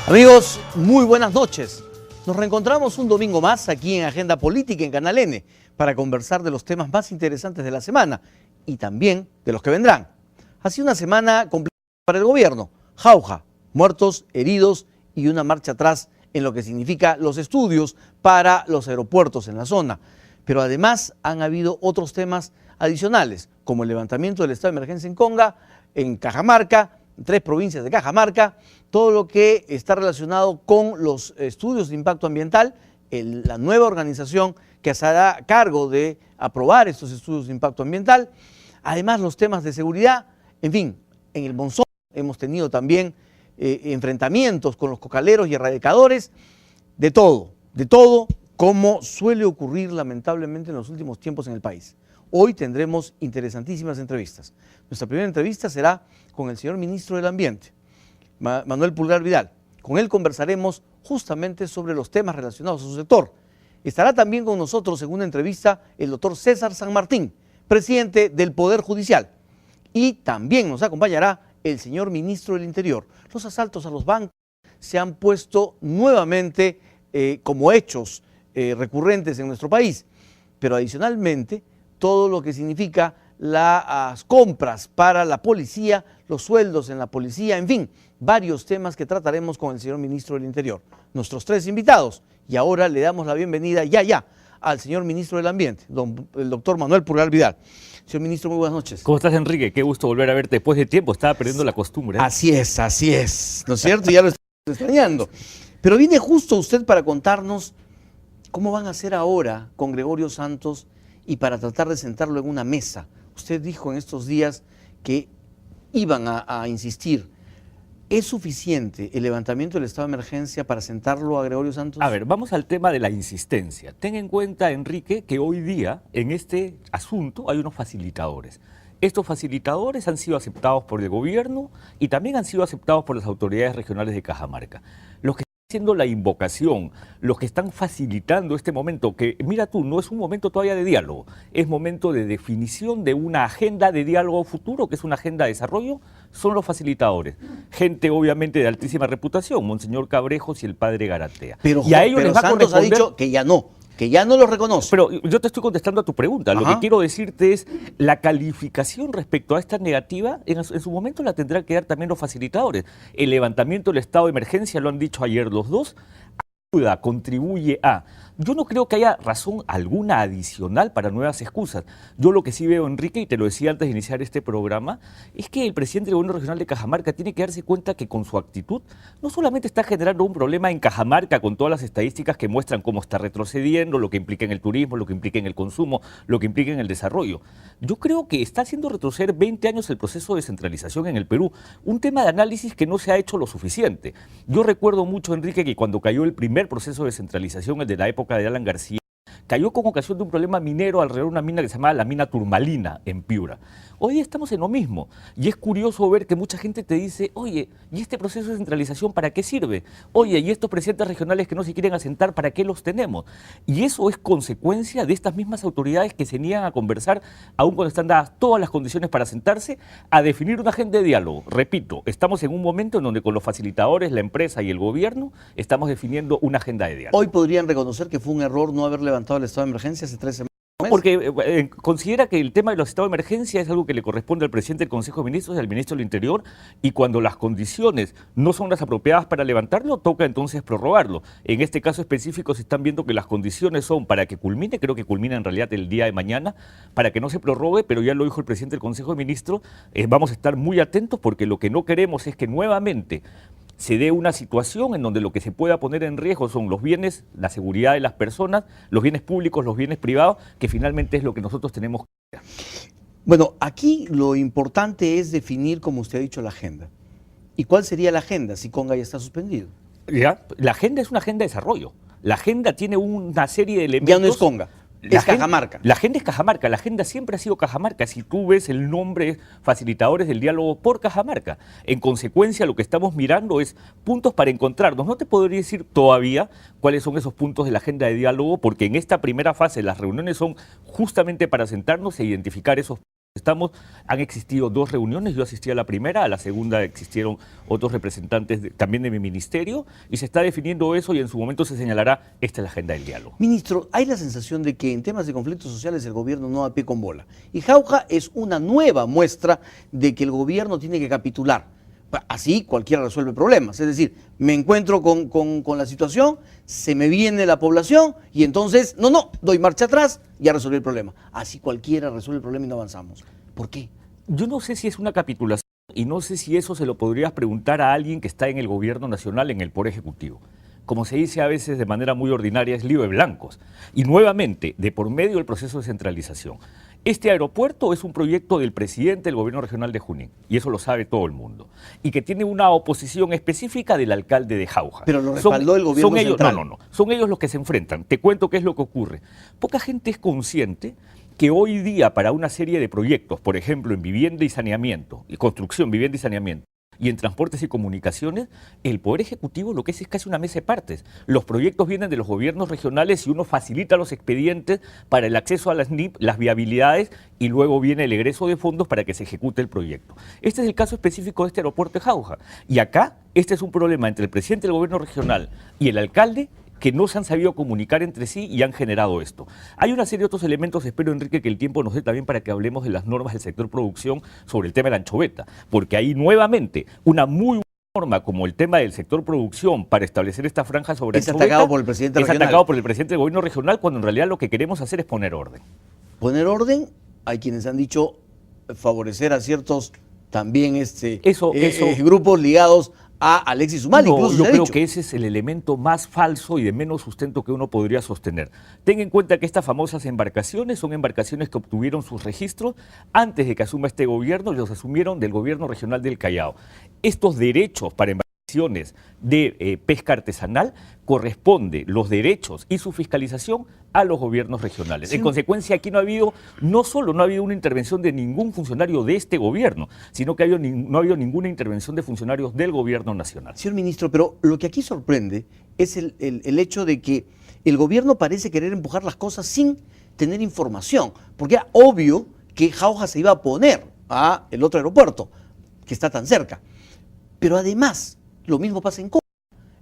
Amigos, muy buenas noches. Nos reencontramos un domingo más aquí en Agenda Política en Canal N para conversar de los temas más interesantes de la semana y también de los que vendrán. Ha sido una semana complicada para el gobierno. Jauja, muertos, heridos y una marcha atrás en lo que significa los estudios para los aeropuertos en la zona. Pero además han habido otros temas adicionales, como el levantamiento del estado de emergencia en Conga, en Cajamarca, en 3 provincias de Cajamarca, todo lo que está relacionado con los estudios de impacto ambiental, la nueva organización que se hará cargo de aprobar estos estudios de impacto ambiental, además los temas de seguridad, en fin, en el Monzón hemos tenido también enfrentamientos con los cocaleros y erradicadores, de todo, como suele ocurrir lamentablemente en los últimos tiempos en el país. Hoy tendremos interesantísimas entrevistas. Nuestra primera entrevista será con el señor ministro del Ambiente, Manuel Pulgar Vidal. Con él conversaremos justamente sobre los temas relacionados a su sector. Estará también con nosotros en una entrevista el doctor César San Martín, presidente del Poder Judicial. Y también nos acompañará el señor ministro del Interior. Los asaltos a los bancos se han puesto nuevamente como hechos recurrentes en nuestro país, pero adicionalmente todo lo que significa las compras para la policía, los sueldos en la policía, en fin, varios temas que trataremos con el señor ministro del Interior. Nuestros 3 invitados, y ahora le damos la bienvenida ya al señor ministro del Ambiente, el doctor Manuel Pulgar Vidal. Señor ministro, muy buenas noches. ¿Cómo estás, Enrique? Qué gusto volver a verte después de tiempo, estaba perdiendo la costumbre. Así es, ¿no es cierto? Ya lo estamos extrañando. Pero viene justo usted para contarnos cómo van a hacer ahora con Gregorio Santos y para tratar de sentarlo en una mesa. Usted dijo en estos días que iban a insistir. ¿Es suficiente el levantamiento del estado de emergencia para sentarlo a Gregorio Santos? A ver, vamos al tema de la insistencia. Ten en cuenta, Enrique, que hoy día en este asunto hay unos facilitadores. Estos facilitadores han sido aceptados por el gobierno y también han sido aceptados por las autoridades regionales de Cajamarca. Los que haciendo la invocación, los que están facilitando este momento, que mira tú, no es un momento todavía de diálogo, es momento de definición de una agenda de diálogo futuro, que es una agenda de desarrollo, son los facilitadores. Gente obviamente de altísima reputación, Monseñor Cabrejos y el padre Garatea. Pero, y a ellos les va Santos a corresponder... ha dicho que ya no lo reconoce. Pero yo te estoy contestando a tu pregunta. Lo que quiero decirte es la calificación respecto a esta negativa, en su momento la tendrán que dar también los facilitadores. El levantamiento del estado de emergencia, lo han dicho ayer los dos, ayuda, contribuye a... Yo no creo que haya razón alguna adicional para nuevas excusas. Yo lo que sí veo, Enrique, y te lo decía antes de iniciar este programa, es que el presidente del gobierno regional de Cajamarca tiene que darse cuenta que con su actitud no solamente está generando un problema en Cajamarca con todas las estadísticas que muestran cómo está retrocediendo, lo que implica en el turismo, lo que implica en el consumo, lo que implica en el desarrollo. Yo creo que está haciendo retroceder 20 años el proceso de descentralización en el Perú. Un tema de análisis que no se ha hecho lo suficiente. Yo recuerdo mucho, Enrique, que cuando cayó el primer proceso de descentralización, el de la época de Alan García, cayó con ocasión de un problema minero alrededor de una mina que se llamaba la mina Turmalina en Piura. Hoy día estamos en lo mismo y es curioso ver que mucha gente te dice, oye, ¿y este proceso de centralización para qué sirve? Oye, ¿y estos presidentes regionales que no se quieren asentar, para qué los tenemos? Y eso es consecuencia de estas mismas autoridades que se niegan a conversar, aun cuando están dadas todas las condiciones para sentarse, a definir una agenda de diálogo. Repito, estamos en un momento en donde con los facilitadores, la empresa y el gobierno, estamos definiendo una agenda de diálogo. Hoy podrían reconocer que fue un error no haber levantado el estado de emergencia hace 3 semanas. Porque considera que el tema de los estados de emergencia es algo que le corresponde al presidente del Consejo de Ministros y al ministro del Interior, y cuando las condiciones no son las apropiadas para levantarlo, toca entonces prorrogarlo. En este caso específico se están viendo que las condiciones son para que culmine, creo que culmina en realidad el día de mañana, para que no se prorrogue, pero ya lo dijo el presidente del Consejo de Ministros, vamos a estar muy atentos porque lo que no queremos es que nuevamente se dé una situación en donde lo que se pueda poner en riesgo son los bienes, la seguridad de las personas, los bienes públicos, los bienes privados, que finalmente es lo que nosotros tenemos que hacer. Bueno, aquí lo importante es definir, como usted ha dicho, la agenda. ¿Y cuál sería la agenda si Conga ya está suspendido? ¿Ya? La agenda es una agenda de desarrollo. La agenda tiene una serie de elementos... Ya no es Conga. Es Cajamarca. La agenda es Cajamarca, la agenda siempre ha sido Cajamarca. Si tú ves el nombre facilitadores del diálogo por Cajamarca, en consecuencia lo que estamos mirando es puntos para encontrarnos. No te podría decir todavía cuáles son esos puntos de la agenda de diálogo, porque en esta primera fase las reuniones son justamente para sentarnos e identificar esos puntos. Han existido 2 reuniones, yo asistí a la primera, a la segunda existieron otros representantes también de mi ministerio, y se está definiendo eso y en su momento se señalará, esta es la agenda del diálogo. Ministro, hay la sensación de que en temas de conflictos sociales el gobierno no da pie con bola. Y Jauja es una nueva muestra de que el gobierno tiene que capitular. Así cualquiera resuelve problemas. Es decir, me encuentro con la situación, se me viene la población y entonces, no, doy marcha atrás, ya resolví el problema. Así cualquiera resuelve el problema y no avanzamos. ¿Por qué? Yo no sé si es una capitulación y no sé si eso se lo podrías preguntar a alguien que está en el gobierno nacional, en el Poder Ejecutivo. Como se dice a veces de manera muy ordinaria, es lío de blancos. Y nuevamente, de por medio del proceso de centralización. Este aeropuerto es un proyecto del presidente del gobierno regional de Junín, y eso lo sabe todo el mundo, y que tiene una oposición específica del alcalde de Jauja. Pero lo respaldó el gobierno central. No, son ellos los que se enfrentan. Te cuento qué es lo que ocurre. Poca gente es consciente que hoy día para una serie de proyectos, por ejemplo en vivienda y saneamiento, y construcción, vivienda y saneamiento, y en transportes y comunicaciones, el Poder Ejecutivo lo que es casi una mesa de partes. Los proyectos vienen de los gobiernos regionales y uno facilita los expedientes para el acceso a las NIP, las viabilidades, y luego viene el egreso de fondos para que se ejecute el proyecto. Este es el caso específico de este aeropuerto de Jauja. Y acá, este es un problema entre el presidente del gobierno regional y el alcalde, que no se han sabido comunicar entre sí y han generado esto. Hay una serie de otros elementos, espero, Enrique, que el tiempo nos dé también para que hablemos de las normas del sector producción sobre el tema de la anchoveta, porque ahí nuevamente una muy buena norma como el tema del sector producción para establecer esta franja sobre anchoveta atacado por el presidente regional. Es atacado por el presidente del gobierno regional, cuando en realidad lo que queremos hacer es poner orden. Poner orden, hay quienes han dicho favorecer a ciertos también grupos ligados a Alexis Humala. No, yo creo que ese es el elemento más falso y de menos sustento que uno podría sostener. Ten en cuenta que estas famosas embarcaciones son embarcaciones que obtuvieron sus registros antes de que asuma este gobierno, y los asumieron del gobierno regional del Callao. Estos derechos para embarcaciones de pesca artesanal corresponde los derechos y su fiscalización a los gobiernos regionales. Sí. En consecuencia, aquí no ha habido una intervención de ningún funcionario de este gobierno, sino que no ha habido ninguna intervención de funcionarios del gobierno nacional. Señor ministro, pero lo que aquí sorprende es el hecho de que el gobierno parece querer empujar las cosas sin tener información, porque era obvio que Jauja se iba a poner a el otro aeropuerto, que está tan cerca. Pero además, lo mismo pasa en Cuba.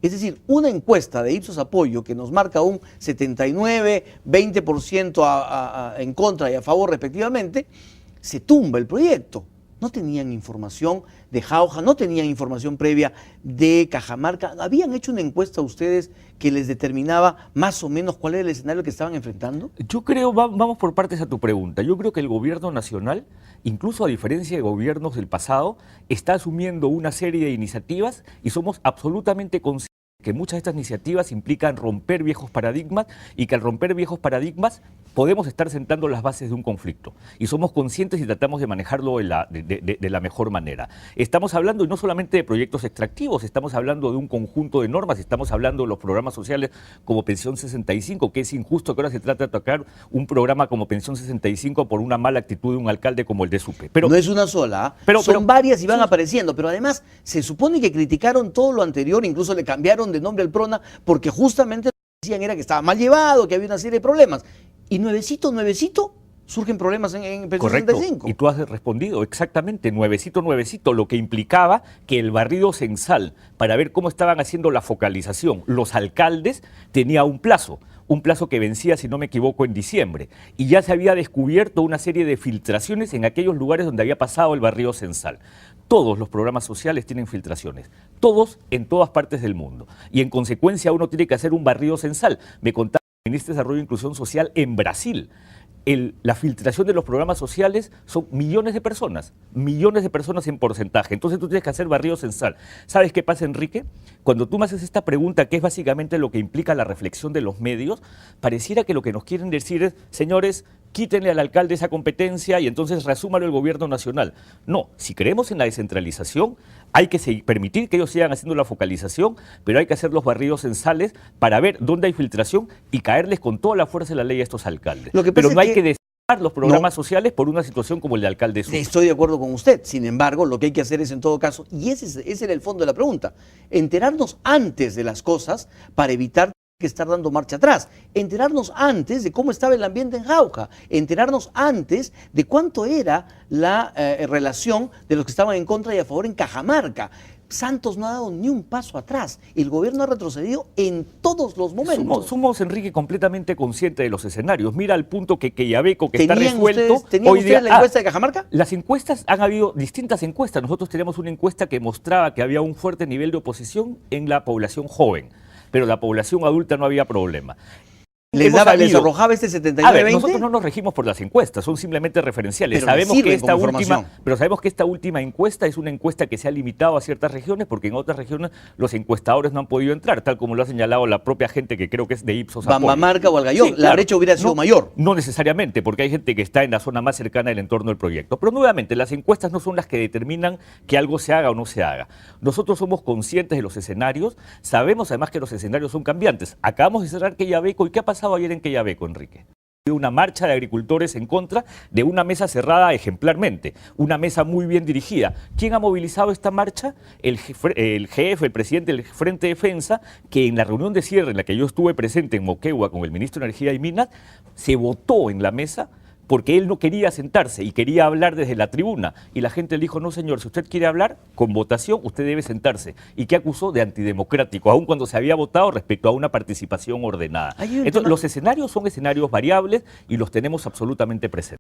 Es decir, una encuesta de Ipsos Apoyo que nos marca un 79, 20% en contra y a favor respectivamente, se tumba el proyecto. No tenían información de Jauja, no tenían información previa de Cajamarca. ¿Habían hecho una encuesta ustedes que les determinaba más o menos cuál era el escenario que estaban enfrentando? Yo creo, vamos por partes a tu pregunta, yo creo que el gobierno nacional, incluso a diferencia de gobiernos del pasado, está asumiendo una serie de iniciativas y somos absolutamente conscientes que muchas de estas iniciativas implican romper viejos paradigmas y que al romper viejos paradigmas podemos estar sentando las bases de un conflicto. Y somos conscientes y tratamos de manejarlo de la mejor manera. Estamos hablando, y no solamente de proyectos extractivos, estamos hablando de un conjunto de normas, estamos hablando de los programas sociales como Pensión 65, que es injusto que ahora se trate de atacar un programa como Pensión 65 por una mala actitud de un alcalde como el de Supe. Pero, no es una sola, son varias y van apareciendo, pero además se supone que criticaron todo lo anterior, incluso le cambiaron de nombre al PRONA, porque justamente lo que decían era que estaba mal llevado, que había una serie de problemas. Y nuevecito, surgen problemas en Pensión 65. Y tú has respondido exactamente, nuevecito, lo que implicaba que el barrido censal, para ver cómo estaban haciendo la focalización, los alcaldes, tenía un plazo que vencía, si no me equivoco, en diciembre. Y ya se había descubierto una serie de filtraciones en aquellos lugares donde había pasado el barrido censal. Todos los programas sociales tienen filtraciones, todos en todas partes del mundo. Y en consecuencia uno tiene que hacer un barrido censal. Me contaba el ministro de Desarrollo e Inclusión Social en Brasil. La filtración de los programas sociales son millones de personas en porcentaje. Entonces tú tienes que hacer barrido censal. ¿Sabes qué pasa, Enrique? Cuando tú me haces esta pregunta, que es básicamente lo que implica la reflexión de los medios, pareciera que lo que nos quieren decir es, señores, quítenle al alcalde esa competencia y entonces reasúmalo el gobierno nacional. No, si creemos en la descentralización, hay que permitir que ellos sigan haciendo la focalización, pero hay que hacer los barridos censales para ver dónde hay filtración y caerles con toda la fuerza de la ley a estos alcaldes. Pero no hay que desarmar los programas sociales por una situación como el de alcalde Supe. Estoy de acuerdo con usted. Sin embargo, lo que hay que hacer es, en todo caso, y ese era el fondo de la pregunta, enterarnos antes de las cosas para evitar que estar dando marcha atrás, enterarnos antes de cómo estaba el ambiente en Jauja, enterarnos antes de cuánto era la relación de los que estaban en contra y a favor en Cajamarca. Santos no ha dado ni un paso atrás. El gobierno ha retrocedido en todos los momentos. Somos, Enrique, completamente conscientes de los escenarios. Mira al punto que Quellaveco, que está resuelto. ¿Tenían ustedes la encuesta de Cajamarca? Las encuestas, han habido distintas encuestas. Nosotros teníamos una encuesta que mostraba que había un fuerte nivel de oposición en la población joven, pero la población adulta no había problema. ¿Les arrojaba este 79-20? A ver, nosotros no nos regimos por las encuestas, son simplemente referenciales. Pero sabemos que esta última encuesta es una encuesta que se ha limitado a ciertas regiones, porque en otras regiones los encuestadores no han podido entrar, tal como lo ha señalado la propia gente que creo que es de Ipsos. Bambamarca o Algayón, sí, la brecha hubiera sido mayor. No necesariamente, porque hay gente que está en la zona más cercana del entorno del proyecto. Pero nuevamente, las encuestas no son las que determinan que algo se haga o no se haga. Nosotros somos conscientes de los escenarios, sabemos además que los escenarios son cambiantes. Acabamos de cerrar Quellaveco, ¿y qué ha pasado ayer en Quellaveco, Enrique? Una marcha de agricultores en contra de una mesa cerrada ejemplarmente, una mesa muy bien dirigida. ¿Quién ha movilizado esta marcha? El jefe, el presidente del Frente Defensa, que en la reunión de cierre en la que yo estuve presente en Moquegua con el ministro de Energía y Minas, se votó en la mesa porque él no quería sentarse y quería hablar desde la tribuna. Y la gente le dijo, no señor, si usted quiere hablar, con votación usted debe sentarse. ¿Y qué acusó? De antidemocrático, aun cuando se había votado respecto a una participación ordenada. Entonces, los escenarios son escenarios variables y los tenemos absolutamente presentes.